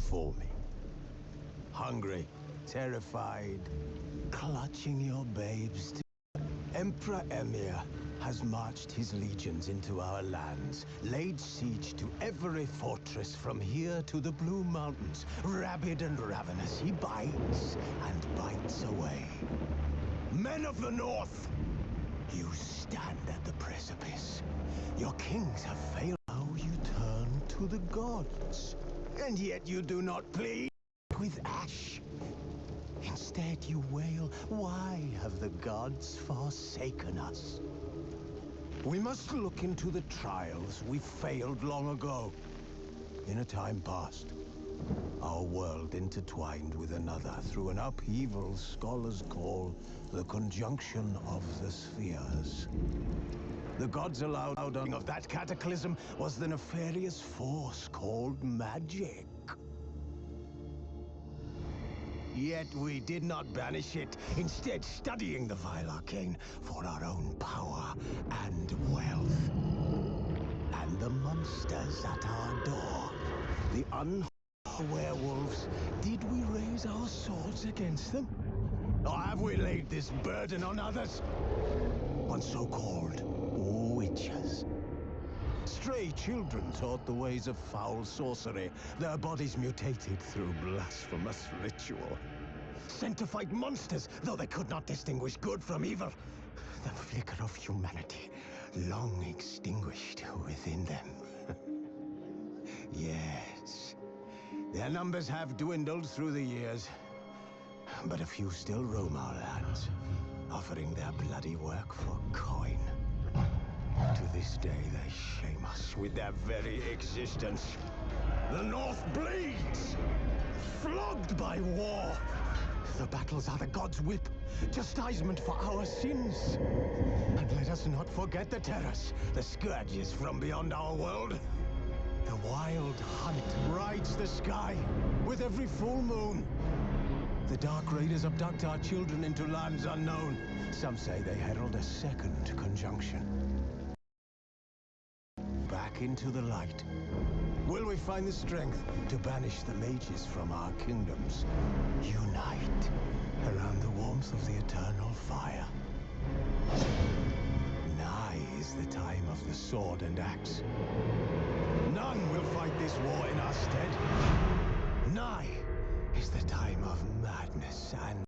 before me. Hungry, terrified, clutching your babes. Emperor Emir has marched his legions into our lands, laid siege to every fortress from here to the Blue Mountains. Rabid and ravenous, he bites and bites away. Men of the North, you stand at the precipice. Your kings have failed. Now you turn to the gods, and yet you do not plead with ash. Instead you wail, why have the gods forsaken us? We must look into the trials we failed long ago. In a time past, our world intertwined with another through an upheaval scholars call the conjunction of the spheres. The gods allowed of that cataclysm was the nefarious force called magic. Yet we did not banish it, instead studying the vile arcane for our own power and wealth. And the monsters at our door, the unholy werewolves, did we raise our swords against them? Or have we laid this burden on others? On so-called witches? Stray children taught the ways of foul sorcery, their bodies mutated through blasphemous ritual. Sent to fight monsters, though they could not distinguish good from evil. The flicker of humanity, long extinguished within them. Yes, their numbers have dwindled through the years, but a few still roam our lands, offering their bloody work for coin. To this day, they shame us with their very existence. The North bleeds, flogged by war. The battles are the gods' whip, chastisement for our sins. And let us not forget the terrors, the scourges from beyond our world. The wild hunt rides the sky with every full moon. The Dark Raiders abduct our children into lands unknown. Some say they herald a second conjunction. Back into the light. Will we find the strength to banish the mages from our kingdoms? Unite around the warmth of the eternal fire. Nigh is the time of the sword and axe. None will fight this war in our stead. Nigh is the time of madness and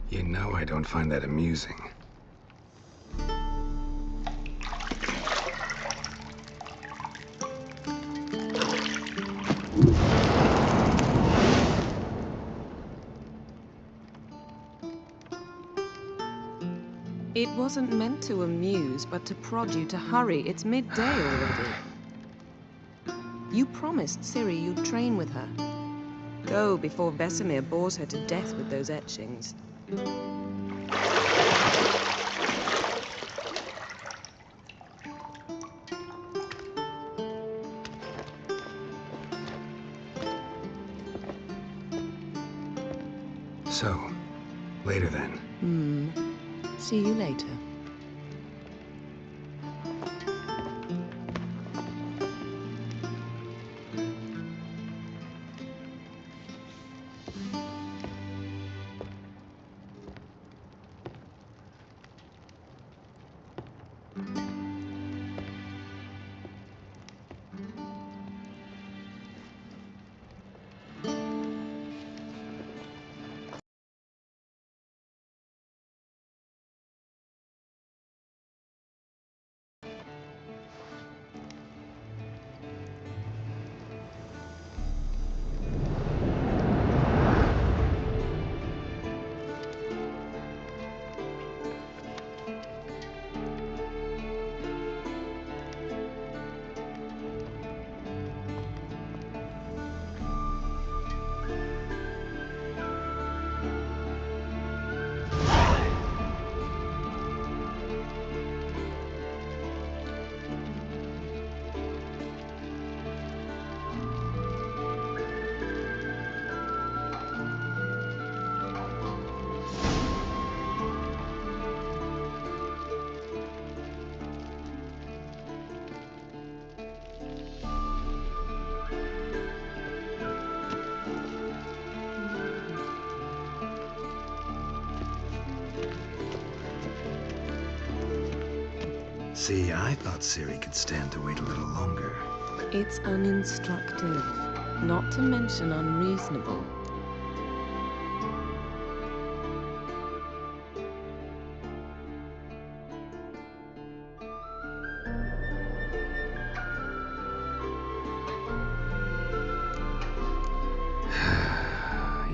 You know I don't find that amusing. It wasn't meant to amuse, but to prod you to hurry. It's midday already. You promised Ciri you'd train with her. Go before Vesemir bores her to death with those etchings. So, later then. See you later. See, I thought Ciri could stand to wait a little longer. It's uninstructive, not to mention unreasonable.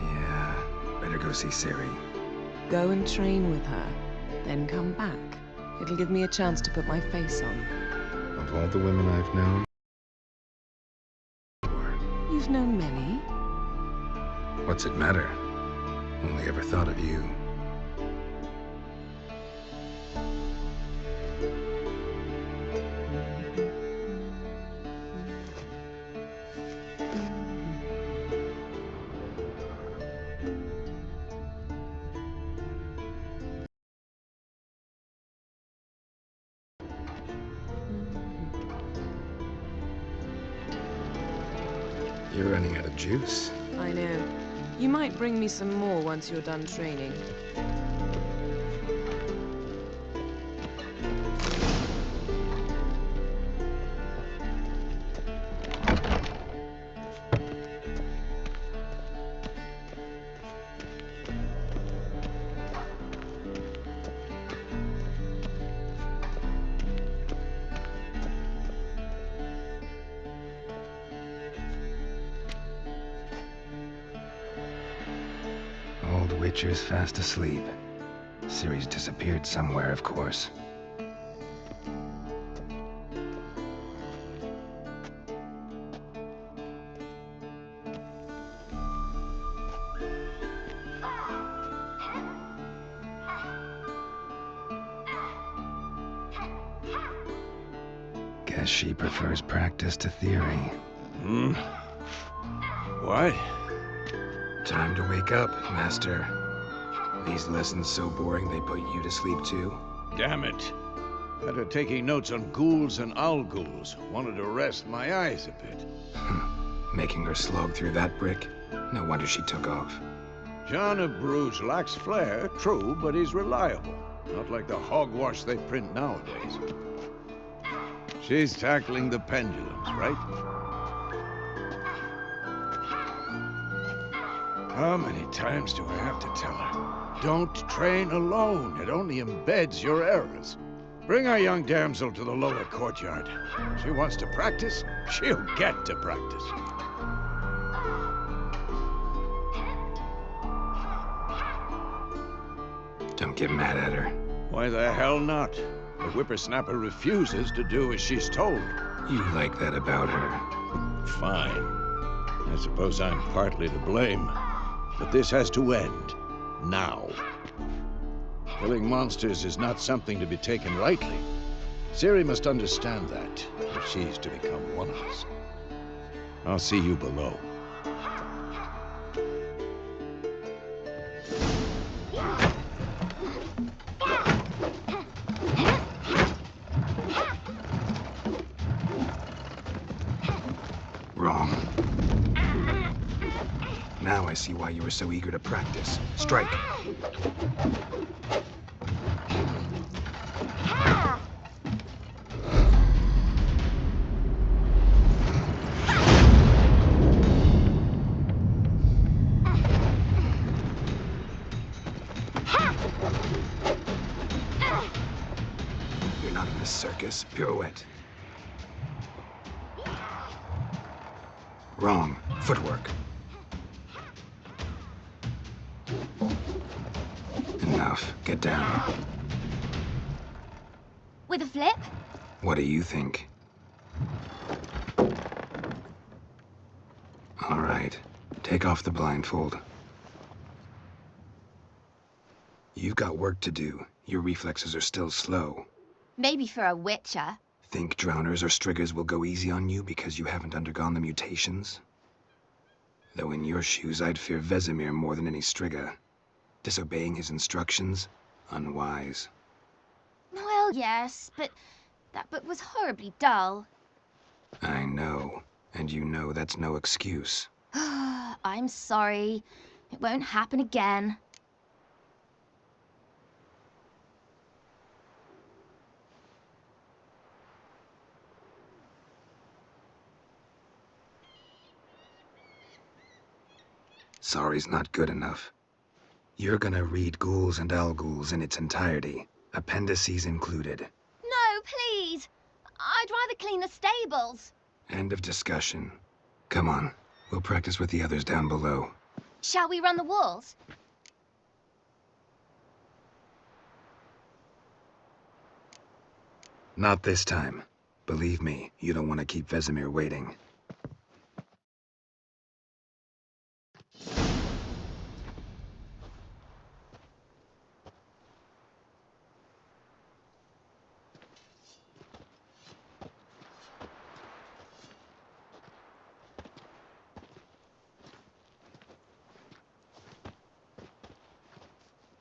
Yeah, better go see Ciri. Go and train with her, then come back. It'll give me a chance to put my face on. Of all the women I've known... You've known many. What's it matter? Only ever thought of you. You're running out of juice. I know. You might bring me some more once you're done training. Old Witcher's fast asleep. Ciri's disappeared somewhere, of course. Guess she prefers practice to theory. What? Time to wake up, Master. These lessons so boring they put you to sleep too? Damn it. After taking notes on ghouls and owl ghouls, wanted to rest my eyes a bit. Making her slog through that brick? No wonder she took off. John of Bruges lacks flair, true, but he's reliable. Not like the hogwash they print nowadays. She's tackling the pendulums, right? How many times do I have to tell her? Don't train alone. It only embeds your errors. Bring our young damsel to the lower courtyard. She wants to practice, she'll get to practice. Don't get mad at her. Why the hell not? The whippersnapper refuses to do as she's told. You like that about her. Fine. I suppose I'm partly to blame. But this has to end. Now. Killing monsters is not something to be taken lightly. Ciri must understand that, if she's to become one of us. I'll see you below. Wrong. Now I see why you were so eager to practice. Strike. You're not in a circus. Pirouette. Wrong. Footwork. Enough. Get down. With a flip? What do you think? All right. Take off the blindfold. You've got work to do. Your reflexes are still slow. Maybe for a witcher. Think drowners or striggers will go easy on you because you haven't undergone the mutations? Though in your shoes, I'd fear Vesemir more than any strigger. Disobeying his instructions? Unwise. Well, yes, but that book was horribly dull. I know. And you know that's no excuse. I'm sorry. It won't happen again. Sorry's not good enough. You're gonna read Ghouls and Alghouls in its entirety, appendices included. No, please! I'd rather clean the stables. End of discussion. Come on, we'll practice with the others down below. Shall we run the walls? Not this time. Believe me, you don't want to keep Vesemir waiting.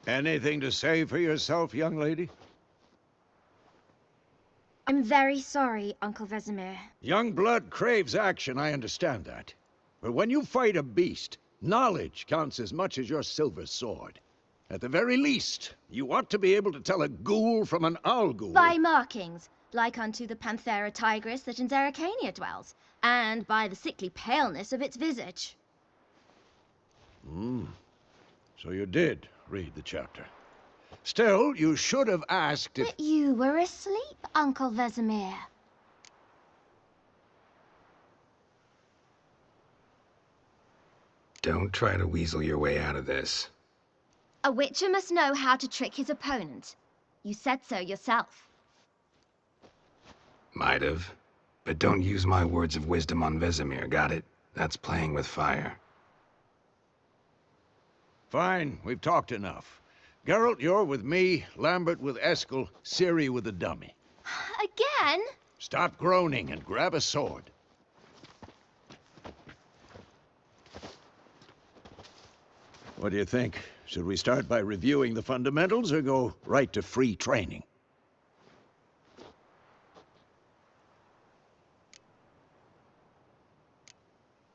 Anything to say for yourself, young lady? I'm very sorry, Uncle Vesemir. Young blood craves action, I understand that. But when you fight a beast, knowledge counts as much as your silver sword. At the very least, you ought to be able to tell a ghoul from an Alghoul. By markings, like unto the Panthera tigris that in Zerrikania dwells, and by the sickly paleness of its visage. So you did read the chapter. Still, you should have asked if... But you were asleep, Uncle Vesemir. Don't try to weasel your way out of this. A witcher must know how to trick his opponent. You said so yourself. Might have. But don't use my words of wisdom on Vesemir, got it? That's playing with fire. Fine, we've talked enough. Geralt, you're with me, Lambert with Eskel, Ciri with the dummy. Again? Stop groaning and grab a sword. What do you think? Should we start by reviewing the fundamentals or go right to free training?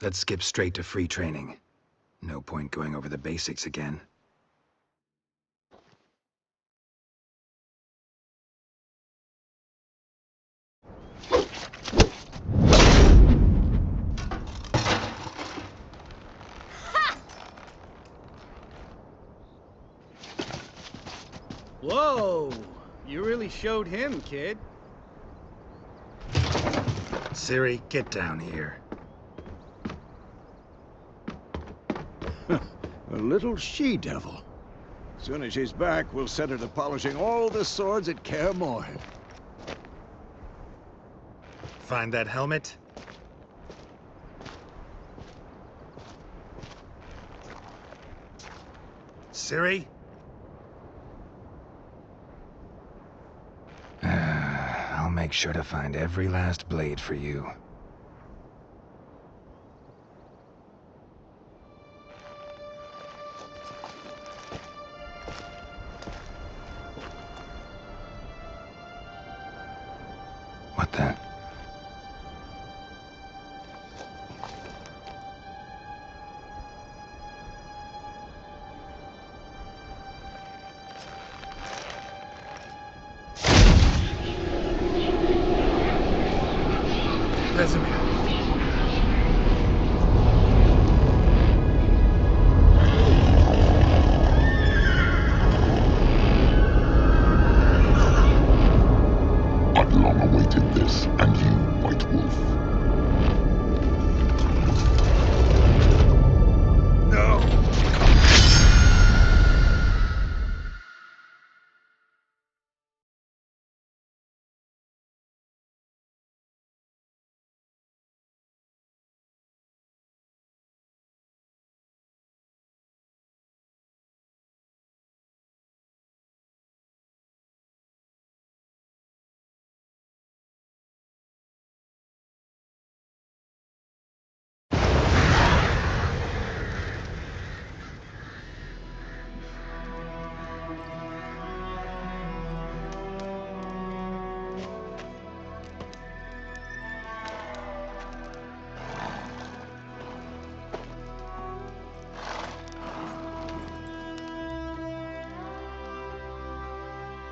Let's skip straight to free training. No point going over the basics again. Whoa! You really showed him, kid. Ciri, get down here. A little she-devil. As soon as she's back, we'll set her to polishing all the swords at Kaer Morhen. Find that helmet? Ciri? I'll make sure to find every last blade for you. What the? Vesemir. I've long awaited this, and you, White Wolf. No!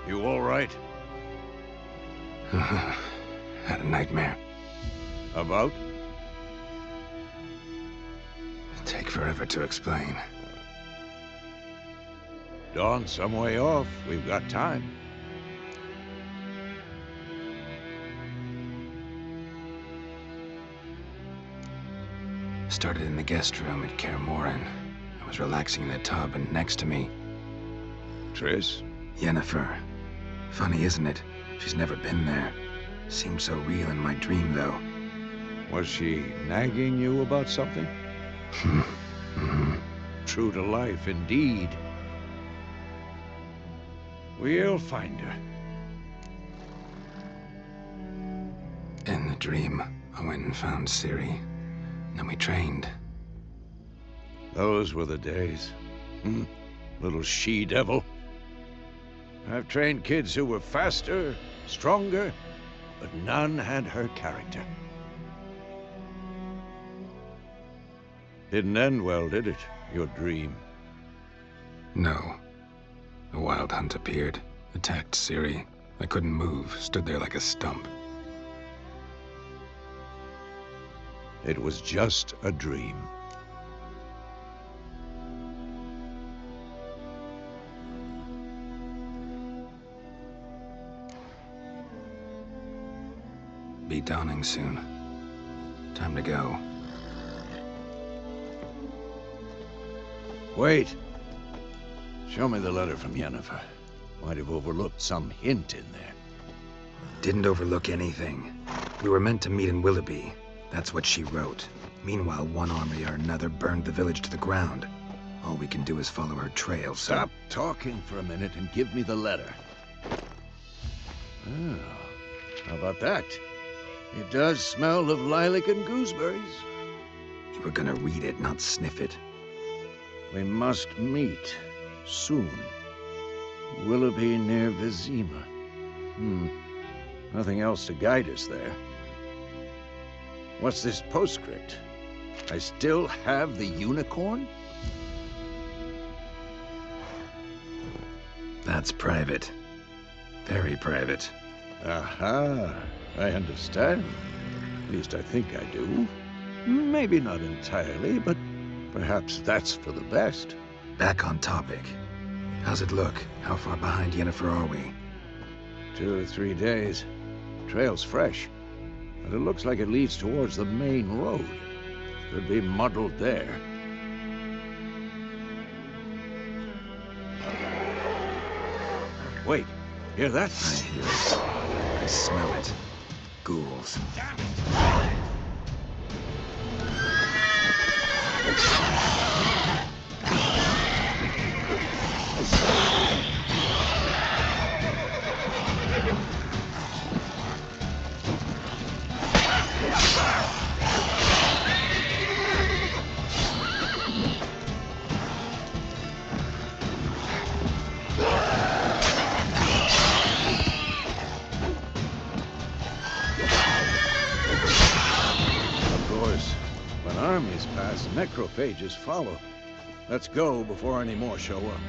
You all right? Had a nightmare. About? Take forever to explain. Dawn's some way off. We've got time. Started in the guest room at Kaer Morhen. I was relaxing in the tub, and next to me, Triss? Yennefer. Funny, isn't it? She's never been there. Seemed so real in my dream, though. Was she nagging you about something? True to life, indeed. We'll find her. In the dream, I went and found Ciri. Then we trained. Those were the days. Little she-devil. I've trained kids who were faster, stronger, but none had her character. Didn't end well, did it? Your dream? No. A wild hunt appeared, attacked Ciri. I couldn't move, stood there like a stump. It was just a dream. Be dawning soon. Time to go. Wait. Show me the letter from Yennefer. Might have overlooked some hint in there. Didn't overlook anything. We were meant to meet in Willoughby. That's what she wrote. Meanwhile, one army or another burned the village to the ground. All we can do is follow her trail, so... Stop talking for a minute and give me the letter. Oh, how about that? It does smell of lilac and gooseberries. You were gonna read it, not sniff it. We must meet soon. Willoughby near Vizima. Nothing else to guide us there. What's this postscript? I still have the unicorn? That's private. Very private. Aha, I understand. At least I think I do. Maybe not entirely, but perhaps that's for the best. Back on topic. How's it look? How far behind Yennefer are we? 2 or 3 days. Trail's fresh, but it looks like it leads towards the main road. Could be muddled there. Wait, hear that? I hear it. I smell it. Ghouls. Armies pass, necrophages follow. Let's go before any more show up.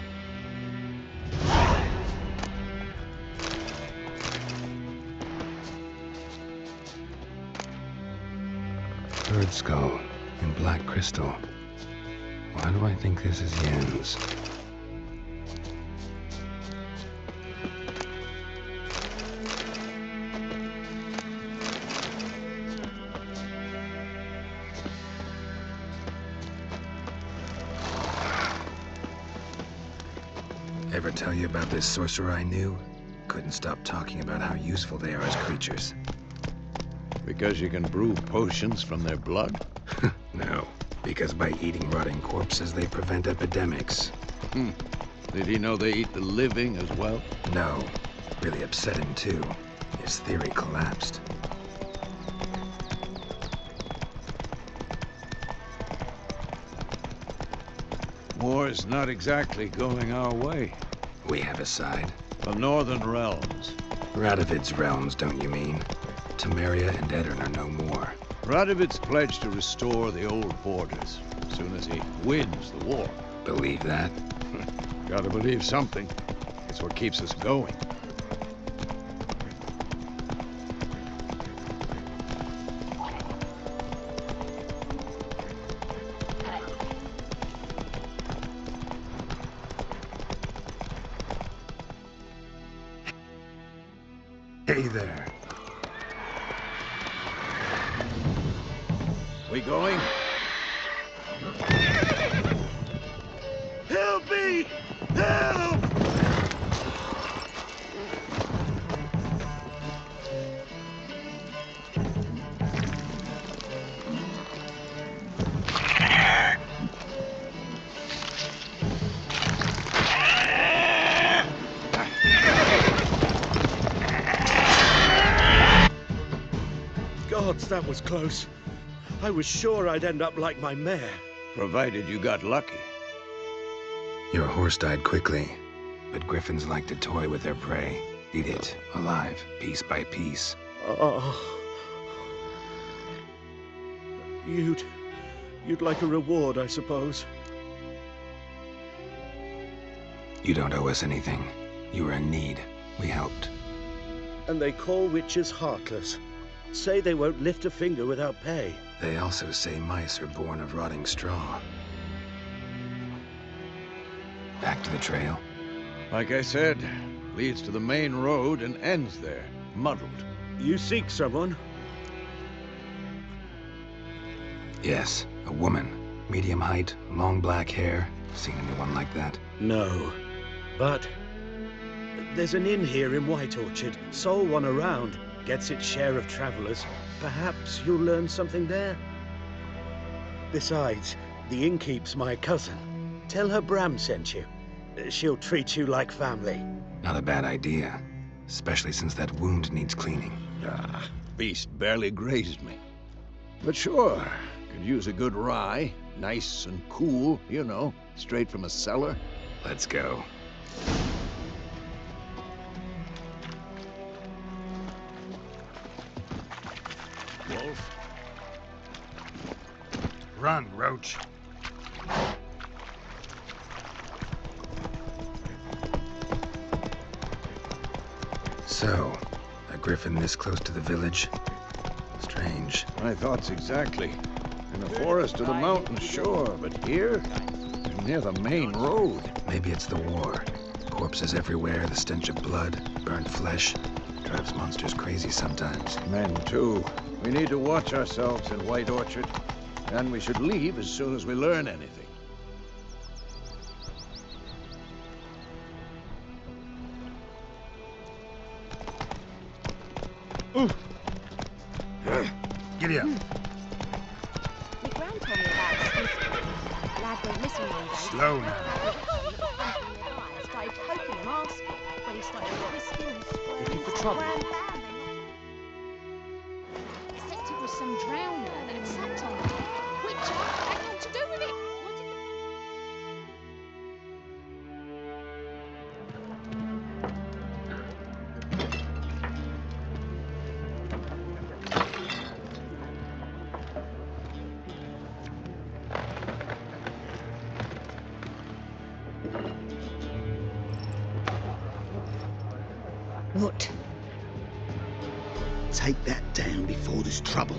Bird skull in black crystal. Why do I think this is Yen's? Ever tell you about this sorcerer I knew? Couldn't stop talking about how useful they are as creatures. Because you can brew potions from their blood? No, because by eating rotting corpses, they prevent epidemics. Did he know they eat the living as well? No. Really upset him, too. His theory collapsed. War's not exactly going our way. We have a side. The Northern Realms. Radovid's realms, don't you mean? Temeria and Edirn are no more. Radovid's pledged to restore the old borders as soon as he wins the war. Believe that? Gotta believe something. It's what keeps us going. Hey there. We going? Help me! Help! Gods, that was close. I was sure I'd end up like my mare. Provided you got lucky. Your horse died quickly, but griffins like to toy with their prey. Eat it, alive, piece by piece. Oh. You'd like a reward, I suppose. You don't owe us anything. You were in need. We helped. And they call witches heartless. Say they won't lift a finger without pay. They also say mice are born of rotting straw. Back to the trail? Like I said, leads to the main road and ends there, muddled. You seek someone? Yes, a woman. Medium height, long black hair. Seen anyone like that? No. But there's an inn here in White Orchard. Sole one around. Gets its share of travelers. Perhaps you'll learn something there. Besides, the innkeep's my cousin. Tell her Bram sent you. She'll treat you like family. Not a bad idea. Especially since that wound needs cleaning. Beast barely grazed me. But sure, could use a good rye. Nice and cool, you know, straight from a cellar. Let's go. Wolf? Run, Roach. So, a griffin this close to the village? Strange. My thoughts exactly. In the forest or the mountains, sure, but here? Near the main road. Maybe it's the war. Corpses everywhere, the stench of blood, burnt flesh. Drives monsters crazy sometimes. Men, too. We need to watch ourselves in White Orchard. And we should leave as soon as we learn anything. Giddy up. My gran told me about a sneaky lad went missing one day. Slow now. Started poking him, asking, but he started twisting and squirming. Looking for trouble? Except it was some drowner that had sat on it. Which had nothing to do with it. What did What? Take that down before there's trouble.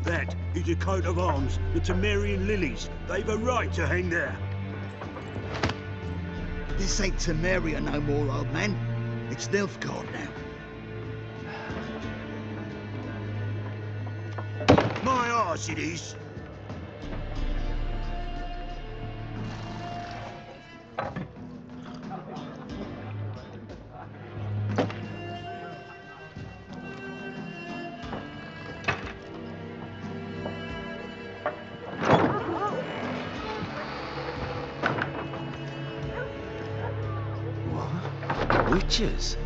That is a coat of arms, the Temerian lilies. They've a right to hang there. This ain't Temeria no more, old man. It's Nilfgaard now. My arse it is. Witches?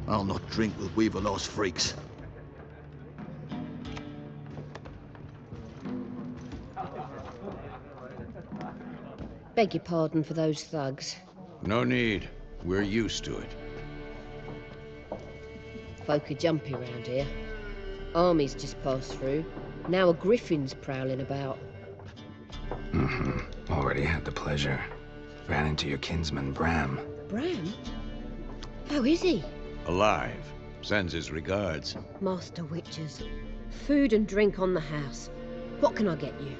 I'll not drink with Weaver-lost freaks. Beg your pardon for those thugs. No need. We're used to it. Folk are jumpy round here. Armies just passed through. Now a griffin's prowling about. Already had the pleasure. Ran into your kinsman, Bram. Bram? How is he? Alive. Sends his regards. Master Witches. Food and drink on the house. What can I get you?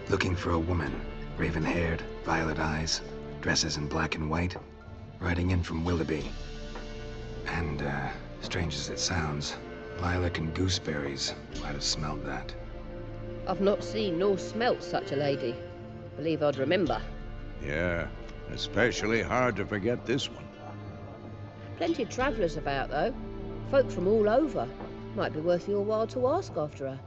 Looking for a woman. Raven-haired, violet eyes, dresses in black and white. Riding in from Willoughby. And, strange as it sounds, lilac and gooseberries. Might have smelled that. I've not seen nor smelt such a lady. Believe I'd remember. Yeah, especially hard to forget this one. Plenty of travellers about, though. Folk from all over. Might be worth your while to ask after her.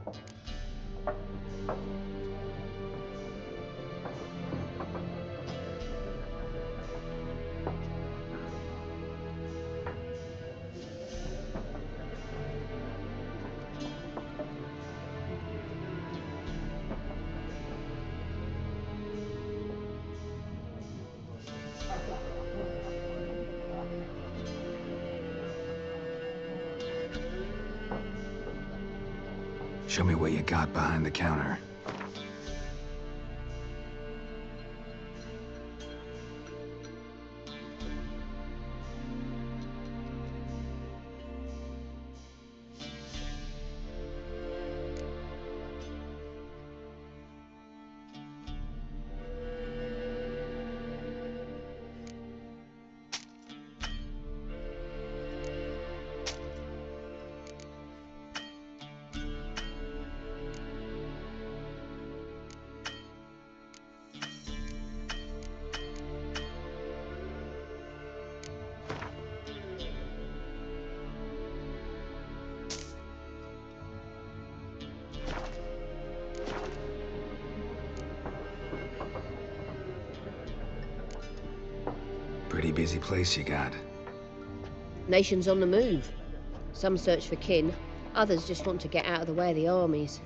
Show me what you got behind the counter. Pretty busy place you got. Nations on the move. Some search for kin, others just want to get out of the way of the armies.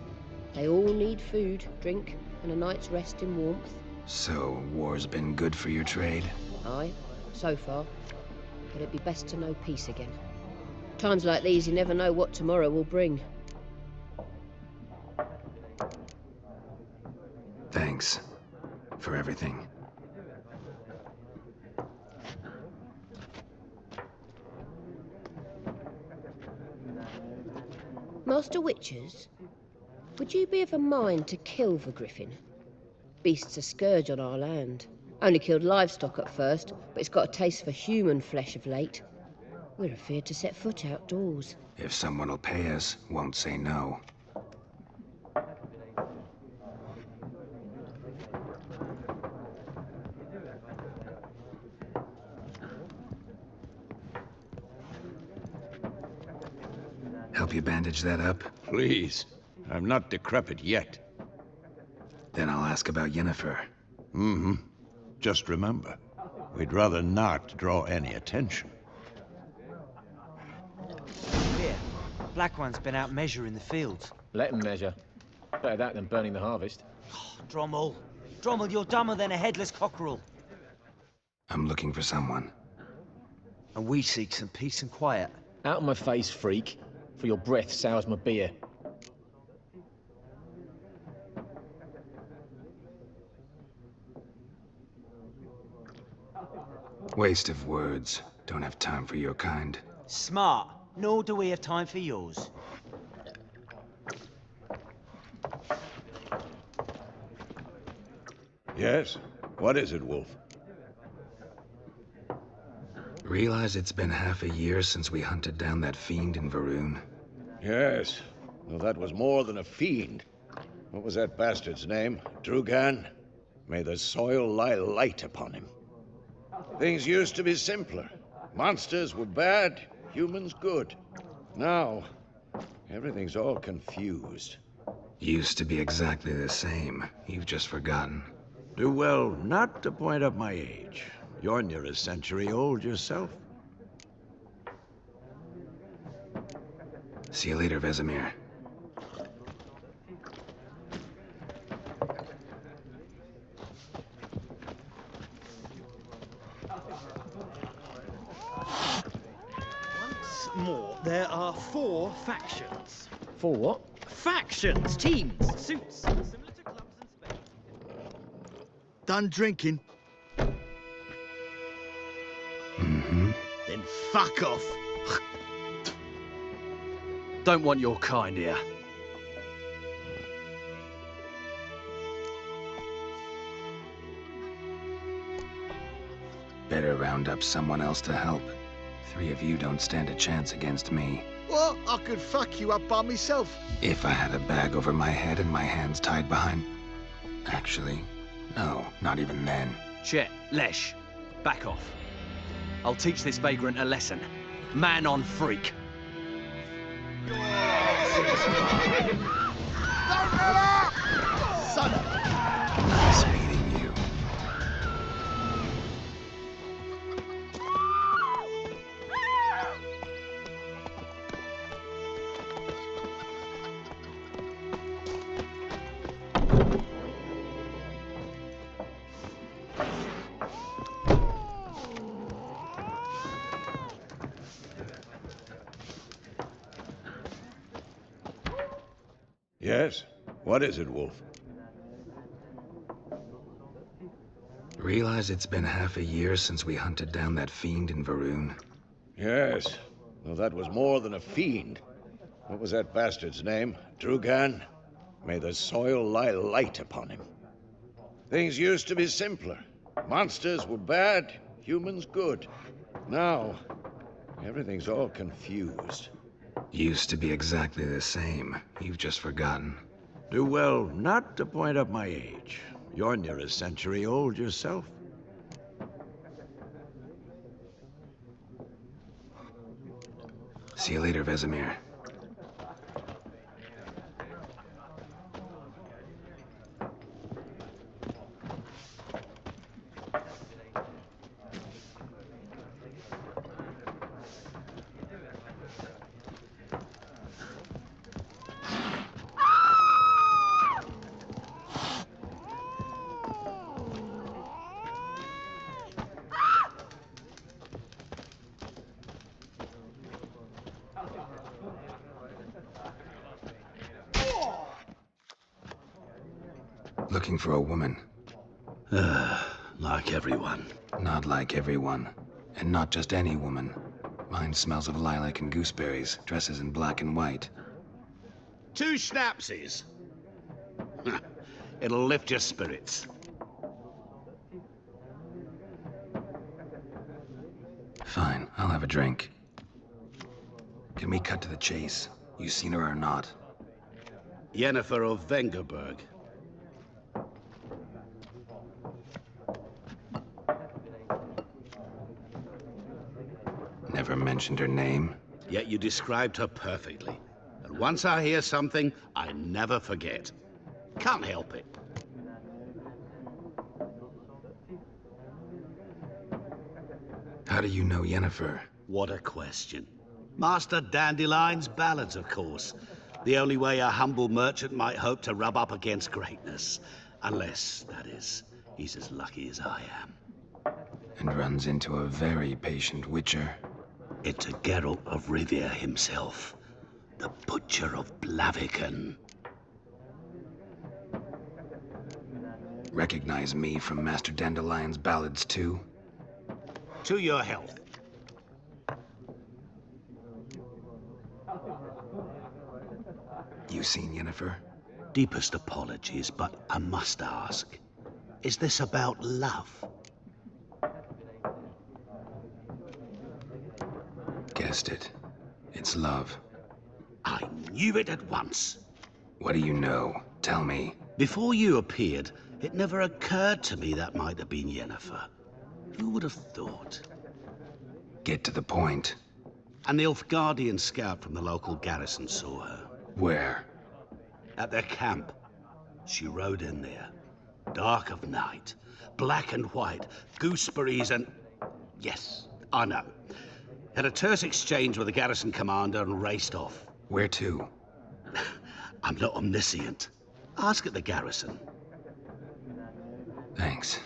They all need food, drink, and a night's rest in warmth. So, war's been good for your trade? Aye, so far. But it'd be best to know peace again. Times like these, you never know what tomorrow will bring. Thanks for everything. Master Witchers, would you be of a mind to kill the griffin? Beast's a scourge on our land. Only killed livestock at first, but it's got a taste for human flesh of late. We're afeard to set foot outdoors. If someone will pay us, won't say no. Help you bandage that up? Please. I'm not decrepit yet. Then I'll ask about Yennefer. Mm-hmm. Just remember, we'd rather not draw any attention. Here, Black One's been out measuring the fields. Let him measure. Better that than burning the harvest. Drommel. Drommel, you're dumber than a headless cockerel. I'm looking for someone. And we seek some peace and quiet. Out of my face, freak. For your breath sours my beer. Waste of words. Don't have time for your kind. Smart. Nor do we have time for yours. Yes? What is it, Wolf? Realize it's been half a year since we hunted down that fiend in Varun? Yes. Well, that was more than a fiend. What was that bastard's name? Drugan? May the soil lie light upon him. Things used to be simpler. Monsters were bad, humans good. Now, everything's all confused. Used to be exactly the same. You've just forgotten. Do well not to point up my age. You're near a century old yourself. See you later, Vesemir. Once more, there are 4 factions. 4 what? Factions, teams, suits, similar to clubs in Spain. Done drinking? Mm-hmm. Then fuck off. Don't want your kind here. Better round up someone else to help. 3 of you don't stand a chance against me. What? I could fuck you up by myself. If I had a bag over my head and my hands tied behind... Actually, no, not even then. Chet, Lesh, back off. I'll teach this vagrant a lesson. Man on freak. Son of Nice meeting you. Yes? What is it, Wolf? Realize it's been half a year since we hunted down that fiend in Varun? Yes. Well, that was more than a fiend. What was that bastard's name? Drugan? May the soil lie light upon him. Things used to be simpler. Monsters were bad, humans good. Now, everything's all confused. Used to be exactly the same. You've just forgotten. Do well not to point up my age. You're near a century old yourself. See you later, Vesemir. Looking for a woman. Like everyone. Not like everyone. And not just any woman. Mine smells of lilac and gooseberries, dresses in black and white. 2 schnapsies. It'll lift your spirits. Fine, I'll have a drink. Can we cut to the chase? You seen her or not? Yennefer of Vengerberg. Never mentioned her name. Yet you described her perfectly. And once I hear something, I never forget. Can't help it. How do you know Yennefer? What a question. Master Dandelion's ballads, of course. The only way a humble merchant might hope to rub up against greatness. Unless, that is, he's as lucky as I am. And runs into a very patient witcher. It's a Geralt of Rivia himself. The Butcher of Blaviken. Recognize me from Master Dandelion's ballads, too? To your health. You seen Yennefer? Deepest apologies, but I must ask. Is this about love? Guessed it. It's love. I knew it at once. What do you know? Tell me. Before you appeared, it never occurred to me that might have been Yennefer. Who would have thought? Get to the point. A Nilfgaardian scout from the local garrison saw her. Where? At their camp. She rode in there. Dark of night. Black and white. Gooseberries and... Yes, I know. Had a terse exchange with the garrison commander and raced off. Where to? I'm not omniscient. Ask at the garrison. Thanks.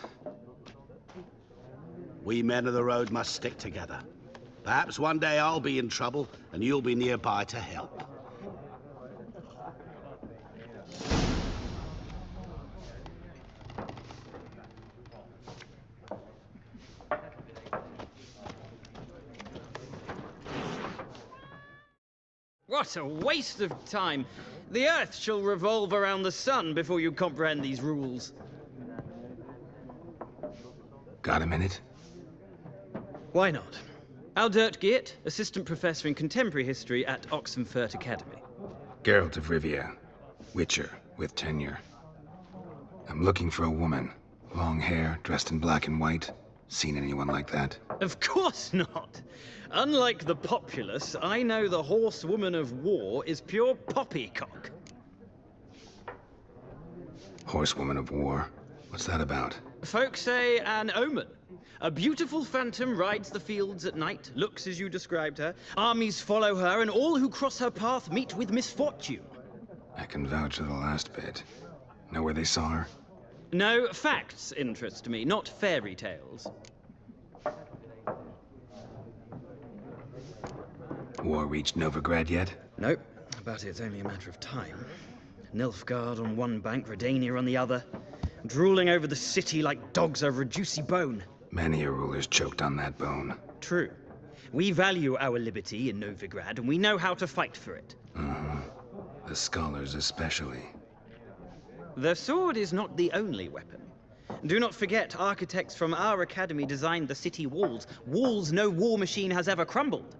We men of the road must stick together. Perhaps one day I'll be in trouble and you'll be nearby to help. What a waste of time! The Earth shall revolve around the sun before you comprehend these rules. Got a minute? Why not? Aldert Geert, Assistant Professor in Contemporary History at Oxenfurt Academy. Geralt of Rivia. Witcher, with tenure. I'm looking for a woman. Long hair, dressed in black and white. Seen anyone like that? Of course not! Unlike the populace, I know the horsewoman of war is pure poppycock. Horsewoman of war? What's that about? Folk say an omen. A beautiful phantom rides the fields at night, looks as you described her. Armies follow her, and all who cross her path meet with misfortune. I can vouch for the last bit. Know where they saw her? No, facts interest me, not fairy tales. War reached Novigrad yet? Nope, but it's only a matter of time. Nilfgaard on one bank, Redania on the other. Drooling over the city like dogs over a juicy bone. Many a ruler's choked on that bone. True. We value our liberty in Novigrad, and we know how to fight for it. The scholars especially. The sword is not the only weapon. Do not forget, architects from our academy designed the city walls. Walls no war machine has ever crumbled.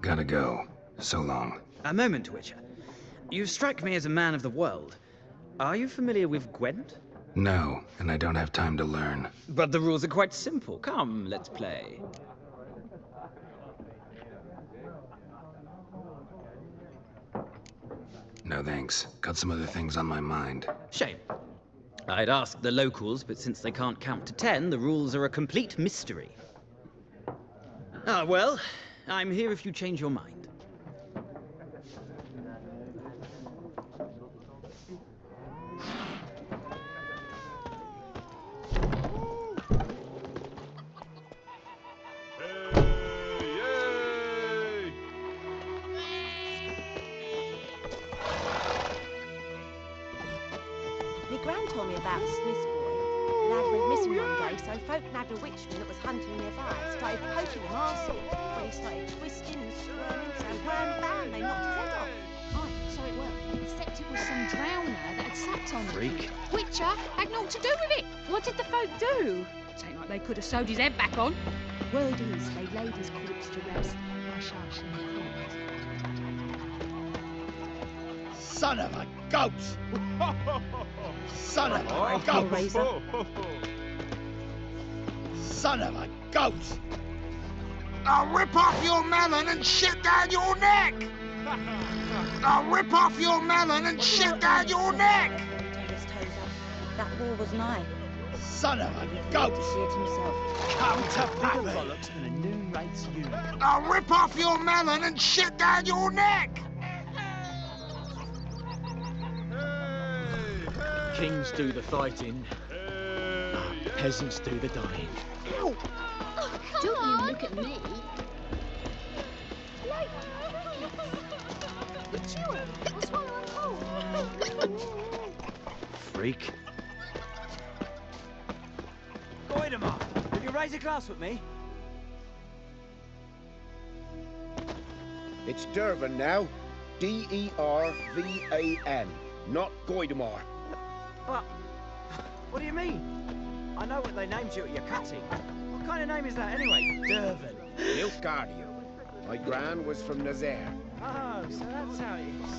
Gotta go. So long. A moment, Witcher. You strike me as a man of the world. Are you familiar with Gwent? No, and I don't have time to learn. But the rules are quite simple. Come, let's play. No thanks. Got some other things on my mind. Shame. I'd ask the locals, but since they can't count to 10, the rules are a complete mystery. Ah, well, I'm here if you change your mind. My gran told me about a Smith's boy. lad went missing one day, so folk nabbed a witchman that was hunting nearby. Started poking him arse when he started twisting and swirling, so wham bam, they knocked his head off. Aye, so it were. Except it was some drowner that had sat on Freak. it. Witcher had naught to do with it. What did the folk do? It ain't like they could have sewed his head back on. Word is, they laid his corpse to rest. I shall see Son of a goat! Son of a Oh, goat! Razor. Son of a goat! I'll rip off your melon and shit down your neck! I'll rip off your melon and shit down your neck! That war was nigh. Son of a To goat! see it himself. Come to Bigger Pappy! bollocks than a noon rates you. I'll rip off your melon and shit down your neck! Kings do the fighting, peasants do the dying. Oh, Don't you look at me. I'll swallow a whole. Freak. Goidemar, will you raise a glass with me? It's Dervan now. D-E-R-V-A-N. Not Goidemar. But, what do you mean? I know what they named you at your cutting. What kind of name is that anyway? Dervan. Nilfgaardian. My gran was from Nazaire. Oh, so that's how it is.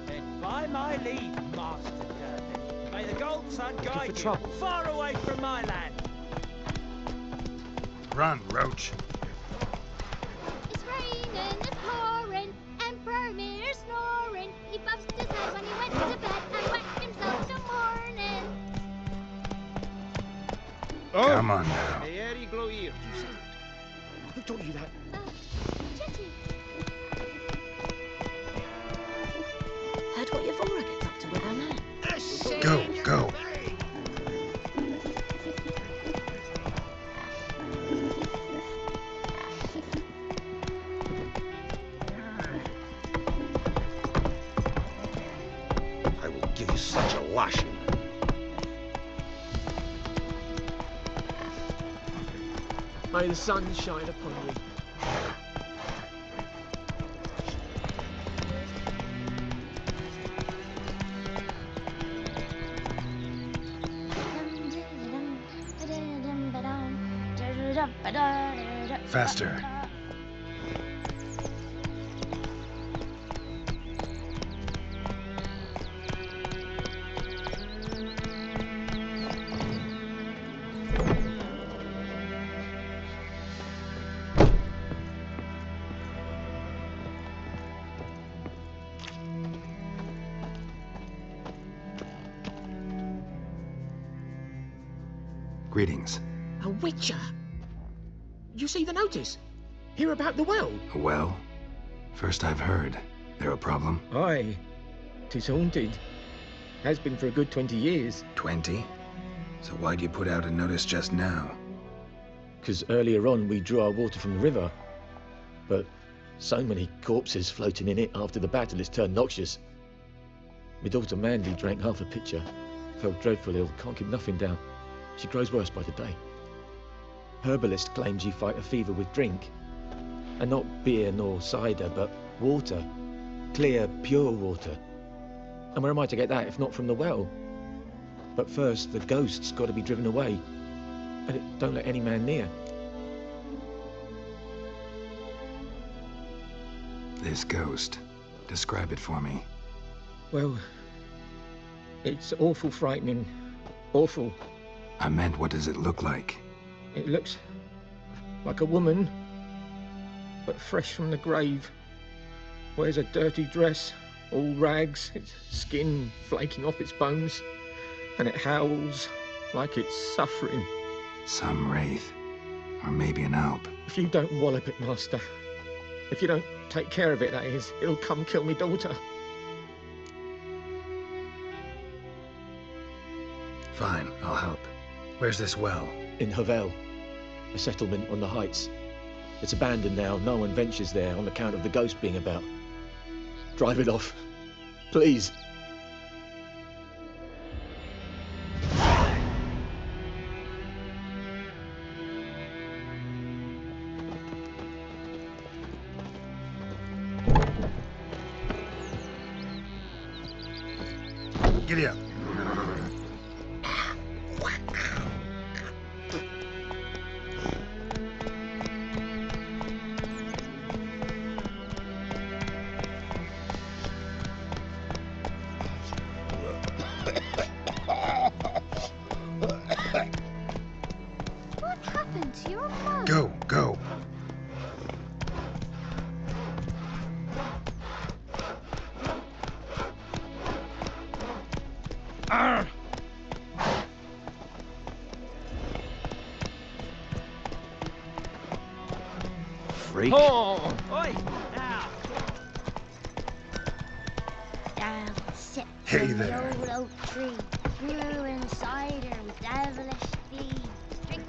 Then by my leave, Master Dervan, may the Gold Sun guide you trouble. far away from my land. Run, Roach. It's raining, it's pouring, Emperor Mir snoring. He buffed his head when he went to bed and whacked himself till morning. Come on now. Who taught you that? Jetty. Heard what Yevora gets up to with her man. Go, go. I will give you such a lashing. May the sun shine upon you. Faster. Greetings. A witcher? You see the notice? Hear about the well? Well, first I've heard. There a problem? Aye. 'Tis haunted. Has been for a good 20 years. 20? So why'd you put out a notice just now? 'Cause earlier on we drew our water from the river. But so many corpses floating in it after the battle has turned noxious. My daughter Mandy drank half a pitcher. Fell dreadful ill, can't keep nothing down. She grows worse by the day. Herbalist claims you fight a fever with drink. And not beer nor cider, but water. Clear, pure water. And where am I to get that if not from the well? But first, the ghost's got to be driven away. And it don't let any man near. This ghost. Describe it for me. Well, it's awful frightening. Awful. I meant, what does it look like? It looks like a woman, but fresh from the grave. Wears a dirty dress, all rags, its skin flaking off its bones, and it howls like it's suffering. Some wraith. Or maybe an alp. If you don't wallop it, Master, if you don't take care of it, that is, it'll come kill me daughter. Fine, I'll help. Where's this well? In Havel, a settlement on the heights. It's abandoned now. No one ventures there on account of the ghost being about. Drive it off, please. Giddy up. What happened to your mouth? Go, go. Freak. Oh! Oi! Now! Down sit Hey from there. the old oak tree, brewing cider with devilish steam. Drink.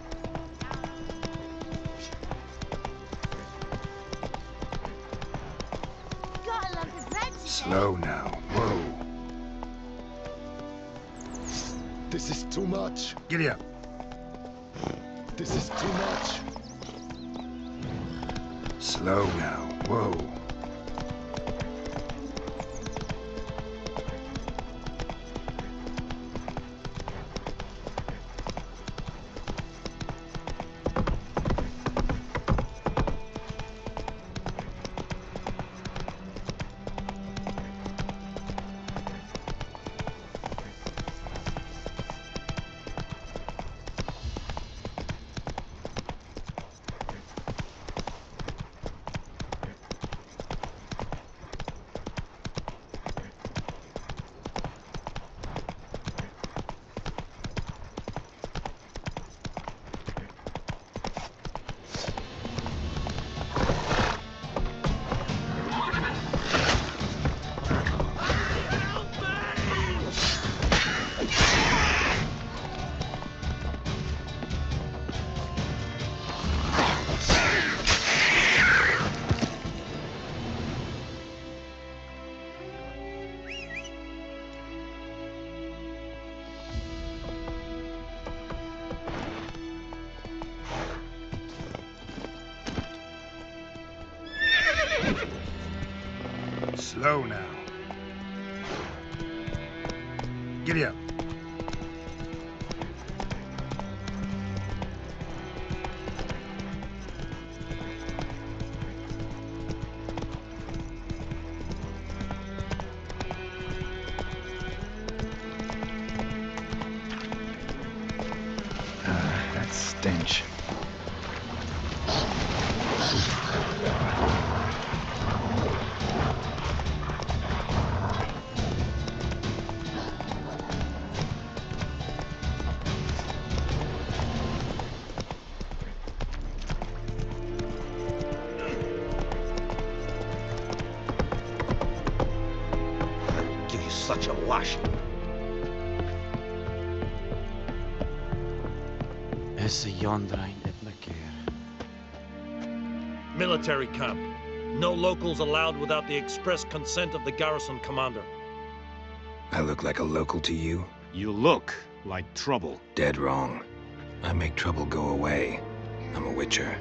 Got a lump of bread today. Slow now. Whoa. This is too much. Giddy up. This is too much. Slow now. Whoa. Slow now. Giddy up. That stench. Give you such a wash. Esse Jondrain et Nakir. Military camp. No locals allowed without the express consent of the garrison commander. I look like a local to you? You look like trouble. Dead wrong. I make trouble go away. I'm a witcher.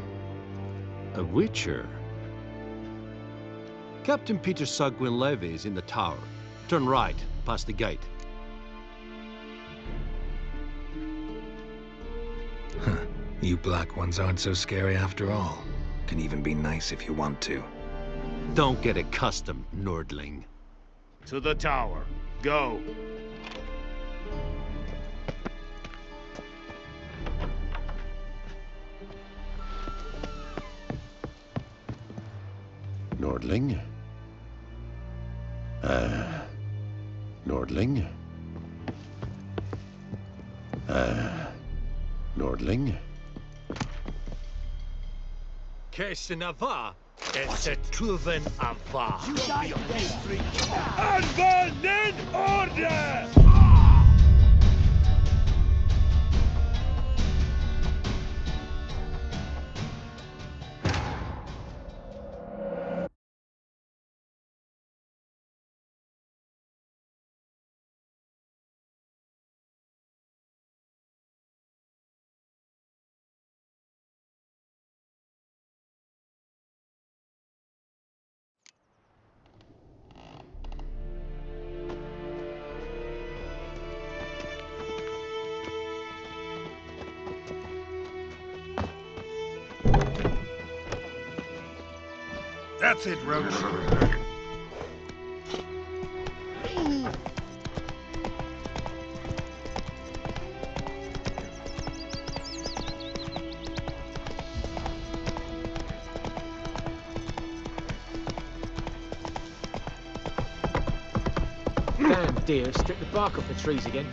A witcher? Captain Peter Sagwin Levy is in the tower. Turn right, past the gate. Huh. You black ones aren't so scary after all. Can even be nice if you want to. Don't get accustomed, Nordling. To the tower. Go. Nordling? Nordling? Nordling? Qu'est-ce va? Et c'est trouven ava. You got your day, freak. Anwenden order! That's it, Roach. Damn deer, strip the bark off the trees again.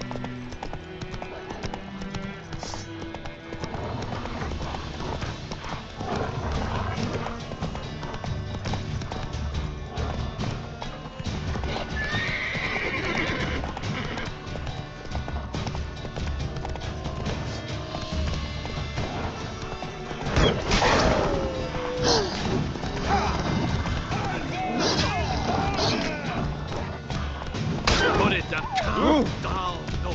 Put it down. Calm down. No,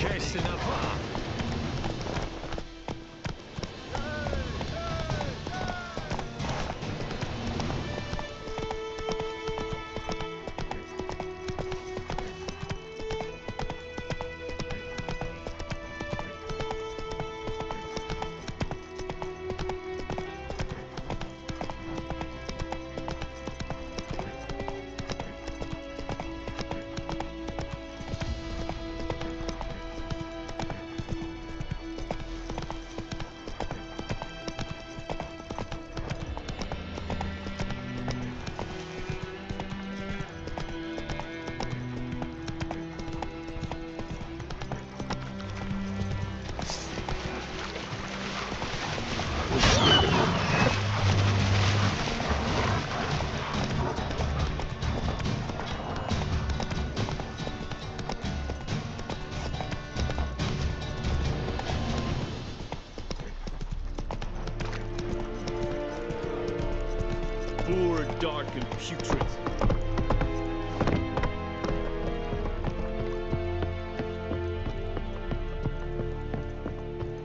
Poor, dark, and putrid.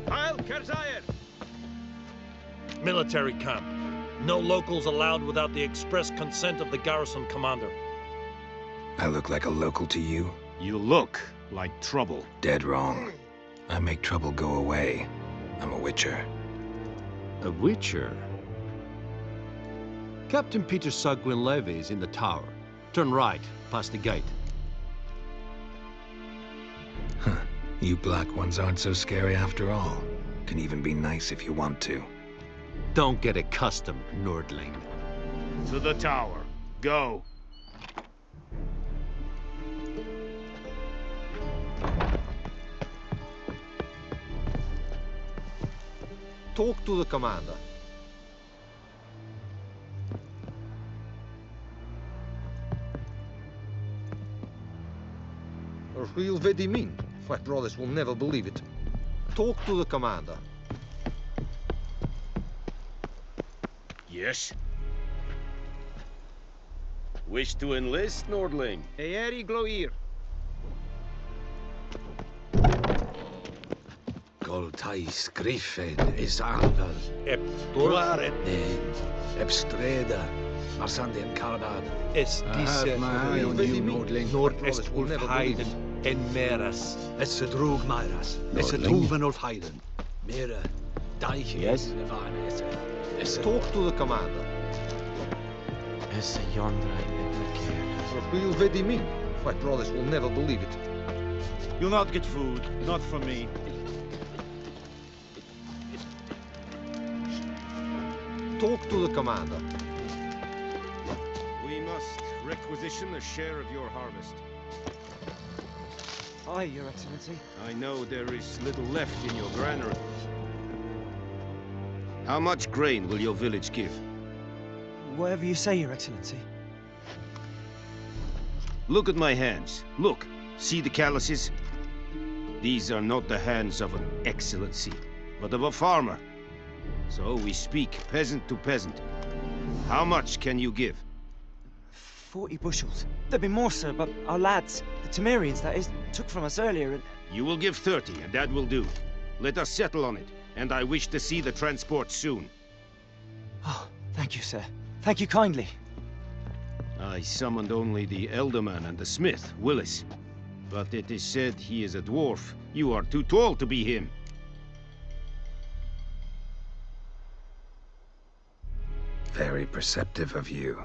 Heil Kerzayer! Military camp. No locals allowed without the express consent of the garrison commander. I look like a local to you? You look like trouble. Dead wrong. I make trouble go away. I'm a witcher. A witcher? Captain Peter Sagwin Levy is in the tower. Turn right, past the gate. Huh. You black ones aren't so scary after all. Can even be nice if you want to. Don't get accustomed, Nordling. To the tower. Go. Talk to the commander. Real very mean. My brothers will never believe it. Talk to the commander. Yes? Wish to enlist, Nordling? Eeri Gloir. Goltais Griffin is Arvel. Tuaret. Ebstreda. Marsandien Kardad. Es I have my eye on you, Nordling. Nord est Ulfheiden en Meras. Es drug Myras. Es Tuven Ulfheiden. Mera. Deiche. Yes? Talk to the commander. Esse yondra in Real very mean. My brothers will never believe it. You'll not get food. Not from me. Talk to the commander. We must requisition a share of your harvest. Aye, Your Excellency. I know there is little left in your granary. How much grain will your village give? Whatever you say, Your Excellency. Look at my hands. Look. See the calluses? These are not the hands of an excellency, but of a farmer. So we speak peasant to peasant. How much can you give? 40 bushels. There'd be more, sir, but our lads, the Temerians, that is, took from us earlier and... You will give 30, and that will do. Let us settle on it, and I wish to see the transport soon. Oh, thank you, sir. Thank you kindly. I summoned only the Elderman and the smith, Willis. But it is said he is a dwarf. You are too tall to be him. Very perceptive of you.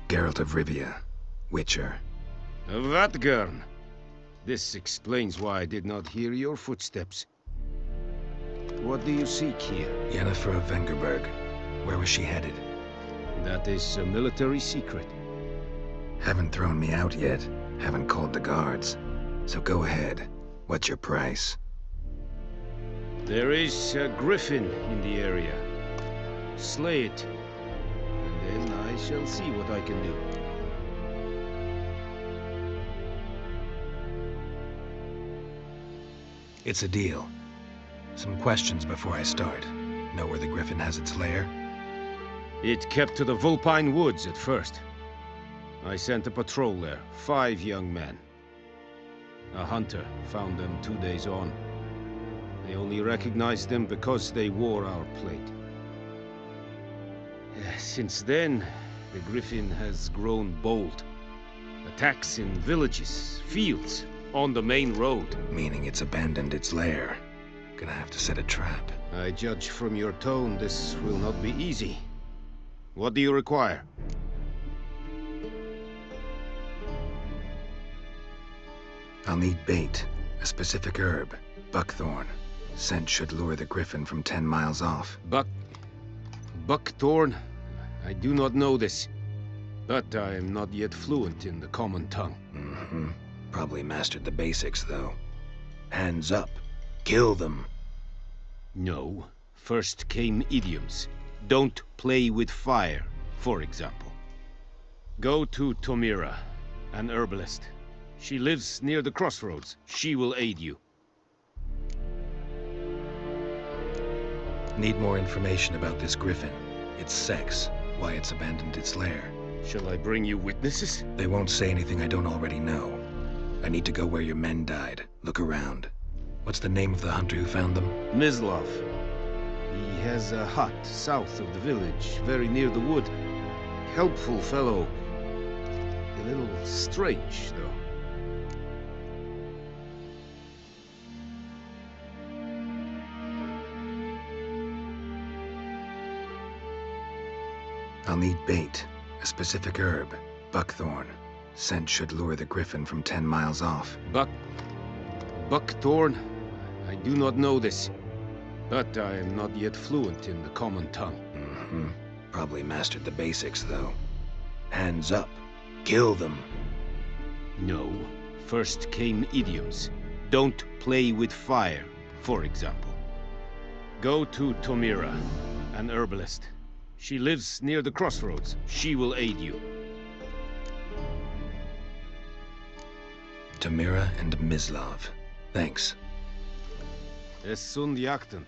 Geralt of Rivia, Witcher. Vatgern. This explains why I did not hear your footsteps. What do you seek here? Yennefer of Vengerberg. Where was she headed? That is a military secret. Haven't thrown me out yet. Haven't called the guards. So go ahead. What's your price? There is a griffin in the area. Slay it, and then I shall see what I can do. It's a deal. Some questions before I start. Know where the griffin has its lair? It kept to the Vulpine Woods at first. I sent a patrol there, 5 young men. A hunter found them 2 days on. They only recognized them because they wore our plate. Since then, the griffin has grown bold. Attacks in villages, fields, on the main road. Meaning it's abandoned its lair. Gonna have to set a trap. I judge from your tone this will not be easy. What do you require? I'll need bait, a specific herb, buckthorn. Scent should lure the griffin from 10 miles off. Buckthorn? I do not know this, but I am not yet fluent in the common tongue. Mm-hmm. Probably mastered the basics, though. Hands up. Kill them. No. First came idioms. Don't play with fire, for example. Go to Tomira, an herbalist. She lives near the crossroads. She will aid you. Need more information about this griffin. Its sex, why it's abandoned its lair. Shall I bring you witnesses? They won't say anything I don't already know. I need to go where your men died. Look around. What's the name of the hunter who found them? Mislav. He has a hut south of the village, very near the wood. Helpful fellow. A little strange, though. I'll need bait, a specific herb, buckthorn. Scent should lure the griffin from 10 miles off. Buckthorn? I do not know this, but I am not yet fluent in the common tongue. Mm-hmm. Probably mastered the basics, though. Hands up. Kill them. No. First came idioms. Don't play with fire, for example. Go to Tomira, an herbalist. She lives near the crossroads. She will aid you. Tomira and Mislav. Thanks. Es sunt jakten.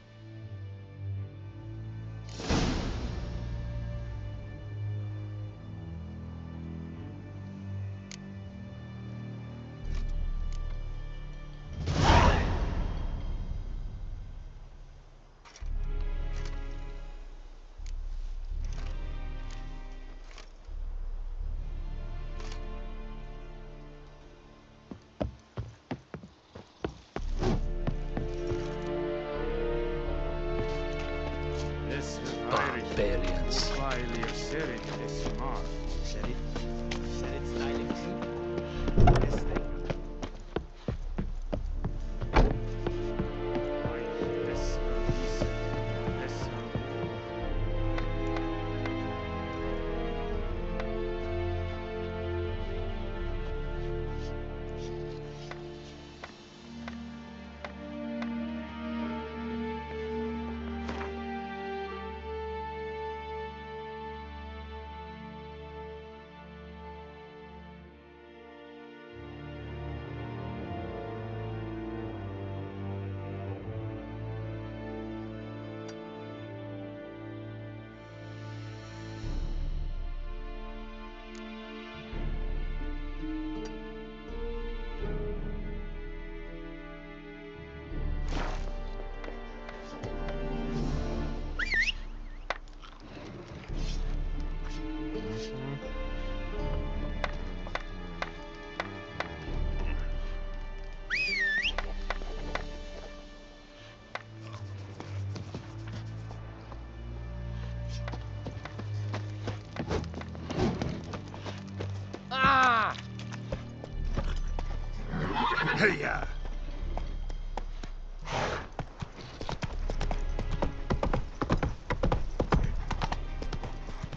Hey-ya!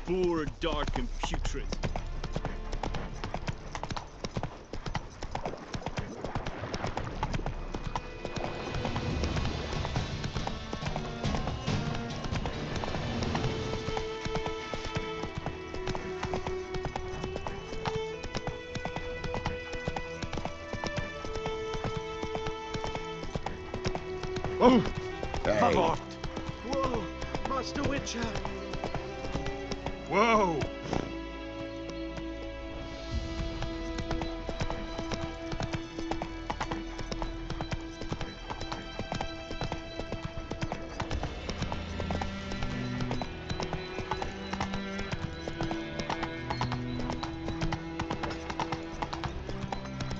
Boar, dark, and putrid. Oh! Hey. Favor! Whoa! Master Witcher! Whoa!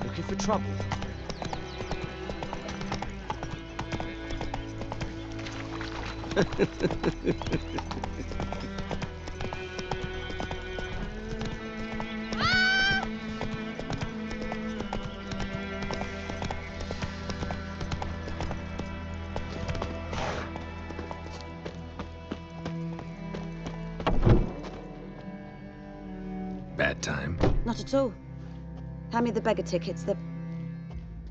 Looking for trouble? Bad time. Not at all. Hand me the beggar tickets. The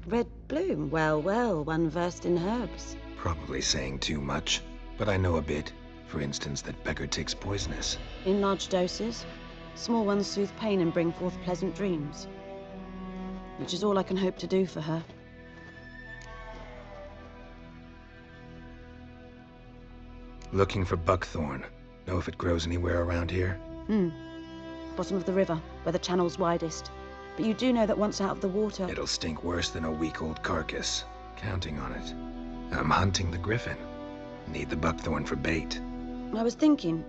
red bloom. Well, well, one versed in herbs. Probably saying too much, but I know a bit. For instance, that beggar tick's poisonous. In large doses. Small ones soothe pain and bring forth pleasant dreams. Which is all I can hope to do for her. Looking for buckthorn. Know if it grows anywhere around here? Bottom of the river, where the channel's widest. But you do know that once out of the water... It'll stink worse than a week-old carcass. Counting on it. I'm hunting the griffin. Need the buckthorn for bait. I was thinking...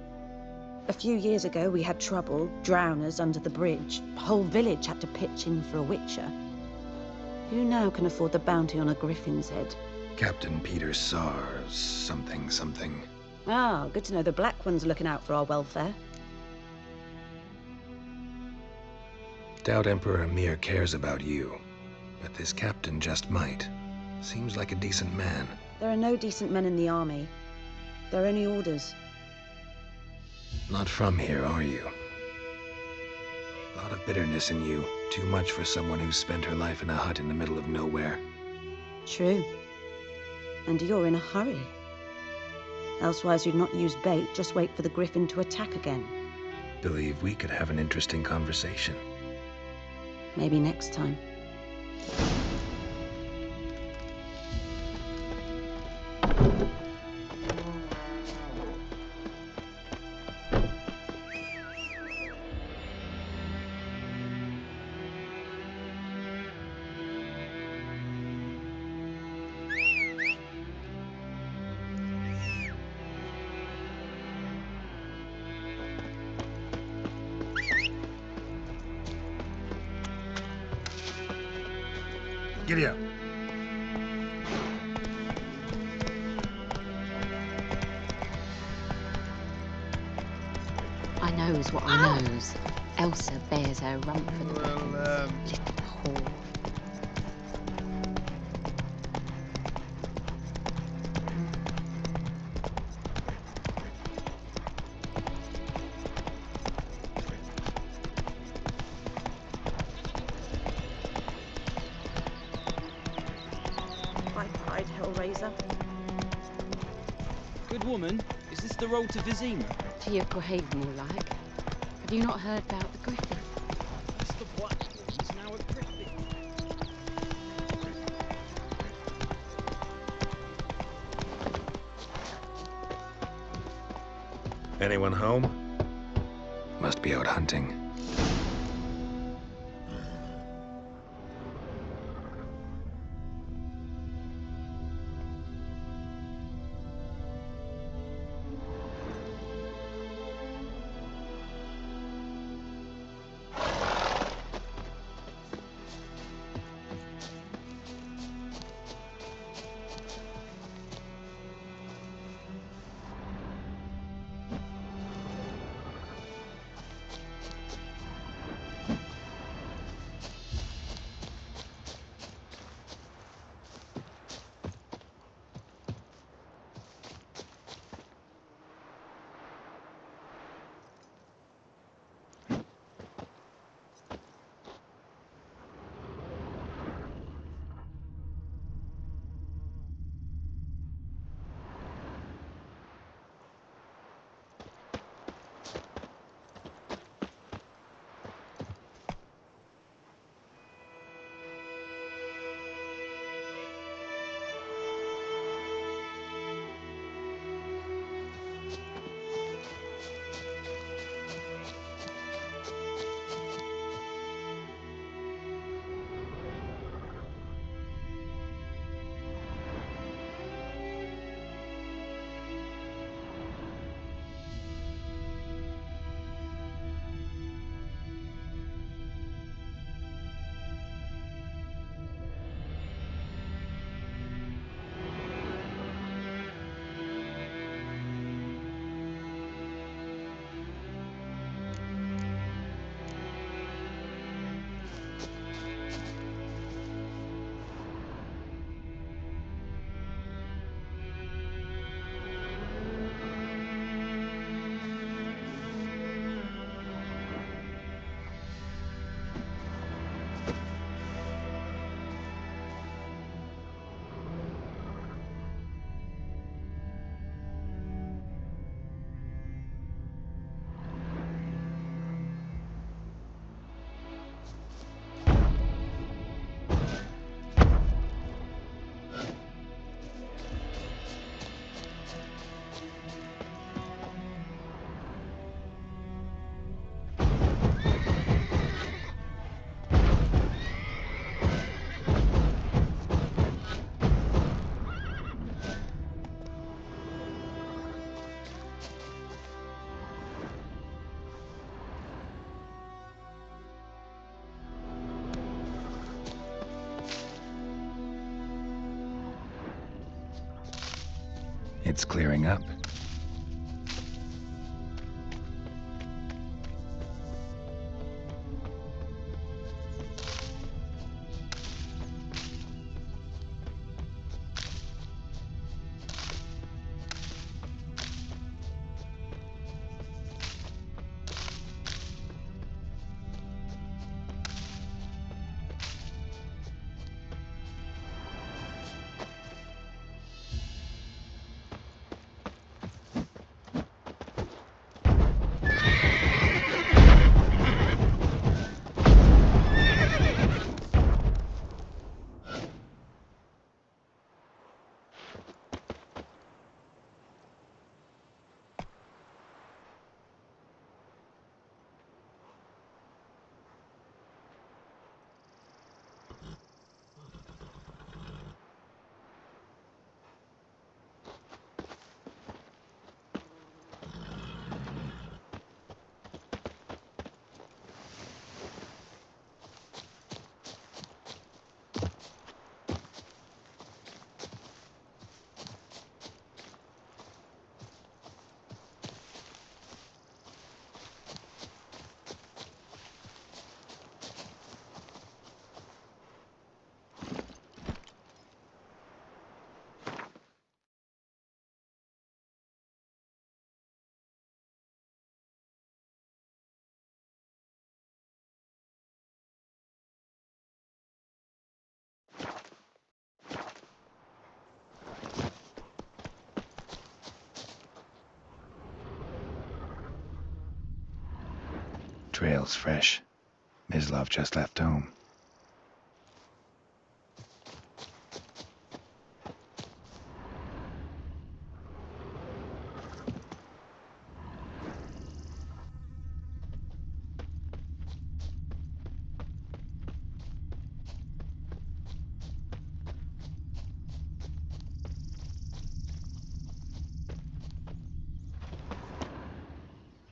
A few years ago, we had trouble, drowners under the bridge. The whole village had to pitch in for a witcher. Who now can afford the bounty on a griffin's head? Captain Peter Sars, something. Ah, good to know the Black One's looking out for our welfare. Doubt Emperor Emir cares about you, but this captain just might. Seems like a decent man. There are no decent men in the army. They're only orders. Not from here, are you? A lot of bitterness in you. Too much for someone who's spent her life in a hut in the middle of nowhere. True. And you're in a hurry. Elsewise you'd not use bait, just wait for the griffin to attack again. Believe we could have an interesting conversation. Maybe next time. Giddy up. I knows what I knows. Elsa bears her rump for the buttons. Little whore. High-pride Hellraiser. Good woman, is this the road to Vizima? To your grave, more like. Have you not heard about the griffin? Mr. Blackthorn's now a griffin. Anyone home? Must be out hunting. It's clearing up. Trail's fresh. Mislav just left home.